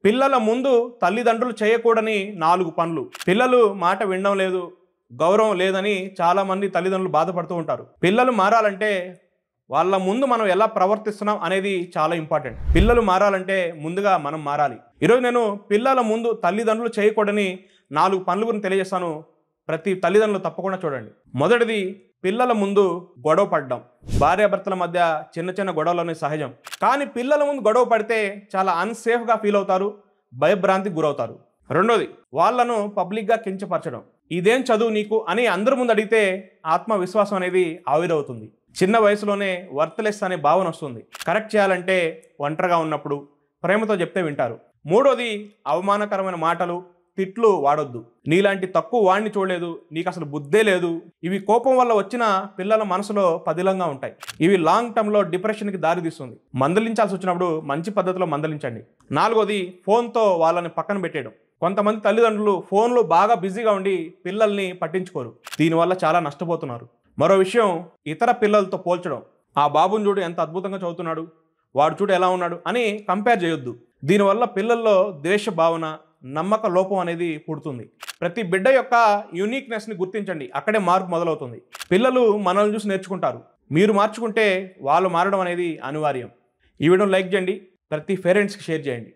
పిల్లల ముందు తల్లిదండ్రులు చేయకూడని 4 పనులు. పిల్లలు మాట వినడం లేదు, గౌరవం లేదని చాలామంది తల్లిదండ్రులు బాధపడుతూ ఉంటారు. పిల్లలు మారాలంటే వాళ్ళ ముందు మనం ఎలా ప్రవర్తిస్తున్నాం అనేది చాలా ఇంపార్టెంట్. పిల్లలు మారాలంటే ముందుగా మనం మారాలి. ఈరోజు నేను పిల్లల ముందు తల్లిదండ్రులు చేయకూడని 4 పనుల గురించి తెలియజేస్తాను. ప్రతి తల్లిదండ్రులు తప్పకుండా చూడండి. మొదటిది, పిల్లల ముందు గొడవ పడడం. భార్యాభర్తల మధ్య చిన్న చిన్న గొడవలు అనేవి సహజం. కానీ పిల్లల ముందు గొడవ పడితే చాలా అన్సేఫ్గా ఫీల్ అవుతారు, భయభ్రాంతికి గురవుతారు. రెండోది, వాళ్ళను పబ్లిక్గా కించపరచడం. ఇదేం చదువు నీకు అని అందరి ముందు అడిగితే ఆత్మవిశ్వాసం అనేది ఆవిరవుతుంది. చిన్న వయసులోనే వర్త్లెస్ అనే భావన వస్తుంది. కరెక్ట్ చేయాలంటే ఒంటరిగా ఉన్నప్పుడు, ప్రేమతో చెప్తే వింటారు. మూడోది, అవమానకరమైన మాటలు, తిట్లు వాడొద్దు. నీలాంటి తక్కువ వాడిని చూడలేదు, నీకు అసలు బుద్ధే లేదు. ఇవి కోపం వల్ల వచ్చిన పిల్లల మనసులో పదిలంగా ఉంటాయి. ఇవి లాంగ్ టర్మ్లో డిప్రెషన్కి దారితీస్తుంది. మందలించాల్సి వచ్చినప్పుడు మంచి పద్ధతిలో మందలించండి. నాలుగోది, ఫోన్తో వాళ్ళని పక్కన పెట్టేయడం. కొంతమంది తల్లిదండ్రులు ఫోన్లో బాగా బిజీగా ఉండి పిల్లల్ని పట్టించుకోరు. దీనివల్ల చాలా నష్టపోతున్నారు. మరో విషయం, ఇతర పిల్లలతో పోల్చడం. ఆ బాబుని చూడు ఎంత అద్భుతంగా చదువుతున్నాడు, వాడు చూడు ఎలా ఉన్నాడు అని కంపేర్ చేయొద్దు. దీనివల్ల పిల్లల్లో ద్వేష భావన, నమ్మక లోపం అనేది పుడుతుంది. ప్రతి బిడ్డ యొక్క యూనిక్నెస్ని గుర్తించండి, అక్కడే మార్పు మొదలవుతుంది. పిల్లలు మనల్ని చూసి నేర్చుకుంటారు. మీరు మార్చుకుంటే వాళ్ళు మారడం అనేది అనివార్యం. ఈ వీడియోని లైక్ చేయండి, ప్రతి పేరెంట్స్కి షేర్ చేయండి.